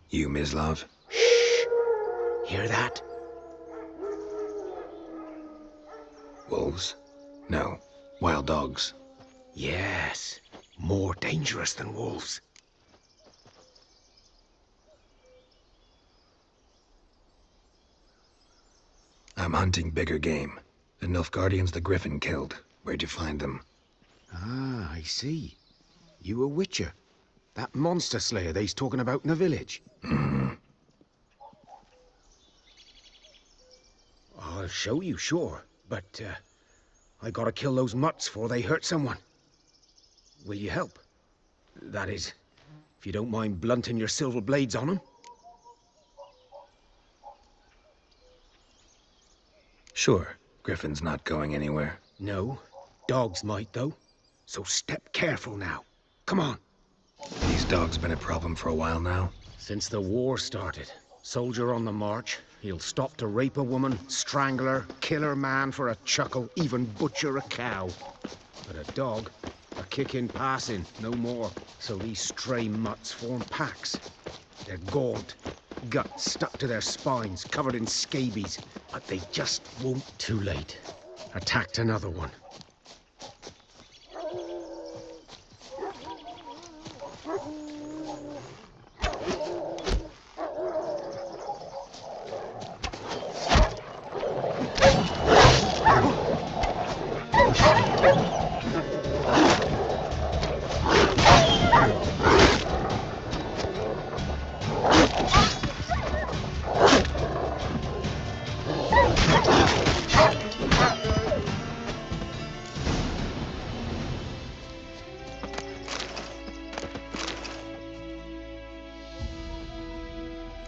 You, Mislav? Hear that? Wolves? No. Wild dogs. Yes. More dangerous than wolves. I'm hunting bigger game. The Nilfgaardians the Griffin killed. Where'd you find them? Ah, I see. You a witcher. That monster slayer they's talking about in the village. I'll show you, sure. But, I gotta kill those mutts before they hurt someone. Will you help? That is, if you don't mind blunting your silver blades on them. Sure. Griffin's not going anywhere. No. Dogs might, though. So step careful now. Come on. These dogs been a problem for a while now? Since the war started. Soldier on the march. He'll stop to rape a woman, strangle her, kill her man for a chuckle, even butcher a cow. But a dog, a kick-in passing, no more. So these stray mutts form packs. They're gaunt, guts stuck to their spines, covered in scabies. But they just won't. Too late. Attacked another one.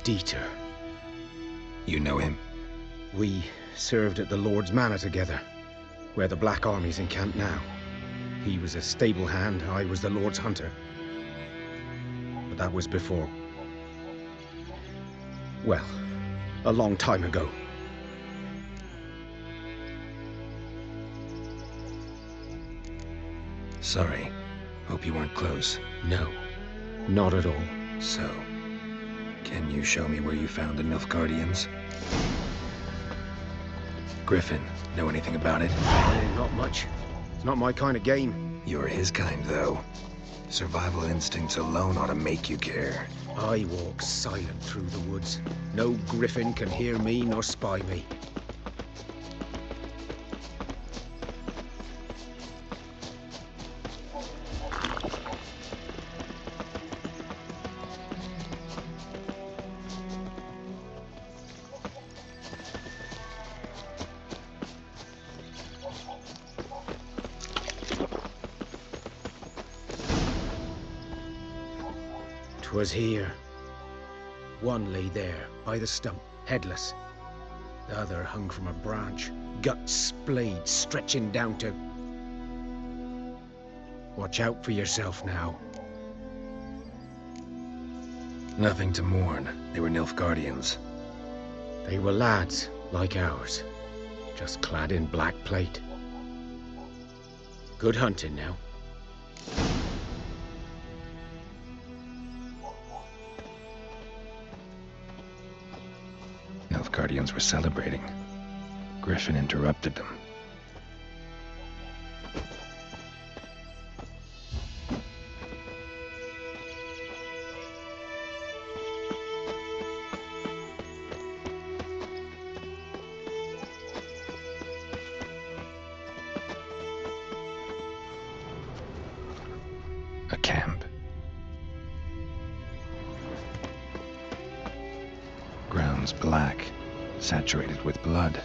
Dieter. You know him? We served at the Lord's Manor together, where the Black Army's encamped now. He was a stable hand, I was the Lord's hunter. But that was before. Well, a long time ago. Sorry. Hope you weren't close. No, not at all. So, can you show me where you found the Nilfgaardians? Griffin, know anything about it? Not much. It's not my kind of game. You're his kind, though. Survival instincts alone ought to make you care. I walk silent through the woods. No griffin can hear me nor spy me. 'Twas here. One lay there, by the stump, headless. The other hung from a branch, guts splayed, stretching down to... Watch out for yourself now. Nothing to mourn. They were Nilfgaardians. They were lads, like ours, just clad in black plate. Good hunting now. Nilfgaardians were celebrating. Griffin interrupted them. A camp. Grounds black, saturated with blood.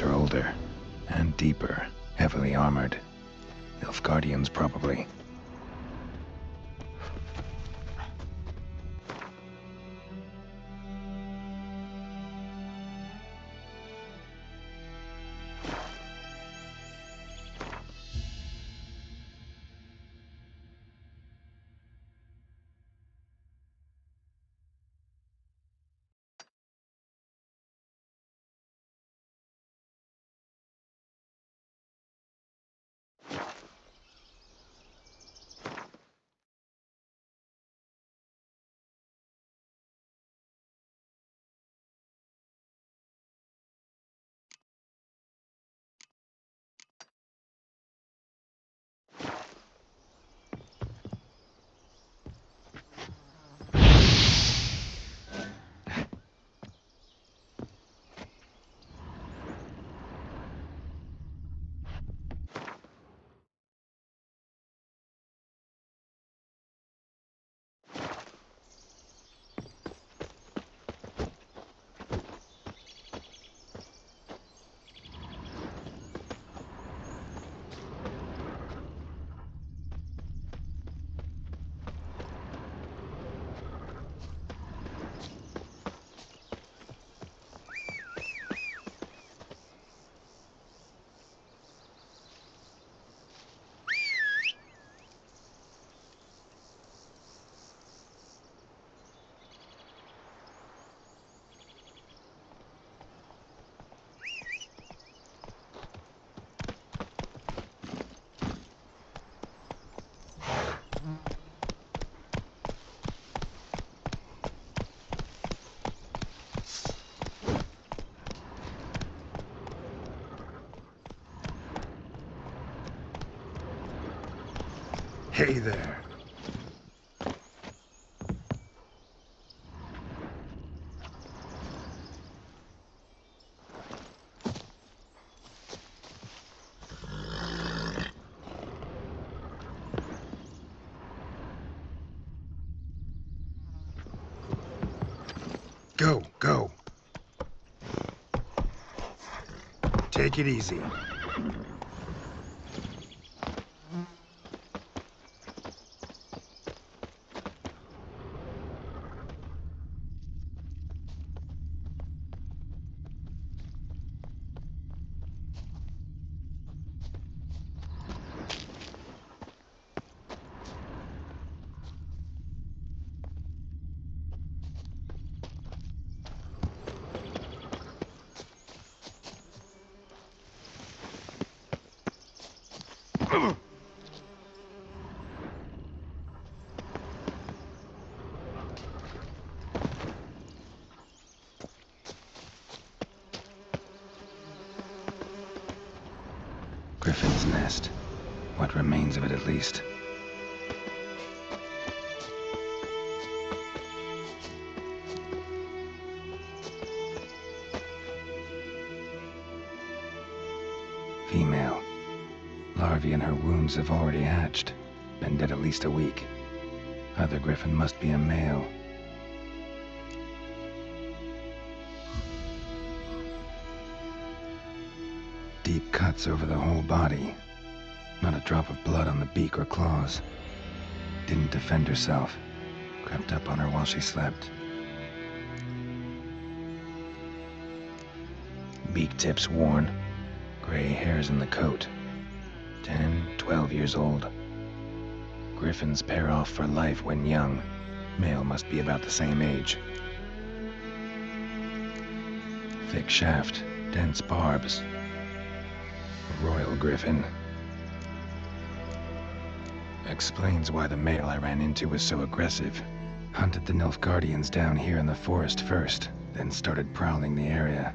Are older and deeper, heavily armored. Nilfgaardians, probably. Hey there. Go, go. Take it easy. Griffin's nest. What remains of it, at least. Female. Larvae in her wounds have already hatched. Been dead at least a week. Other griffin must be a male. Deep cuts over the whole body. Not a drop of blood on the beak or claws. Didn't defend herself. Crept up on her while she slept. Beak tips worn. Gray hairs in the coat. 10, 12 years old. Griffins pair off for life when young. Male must be about the same age. Thick shaft, dense barbs. Royal griffin. Explains why the male I ran into was so aggressive. Hunted the Nilfgaardians down here in the forest first, then started prowling the area.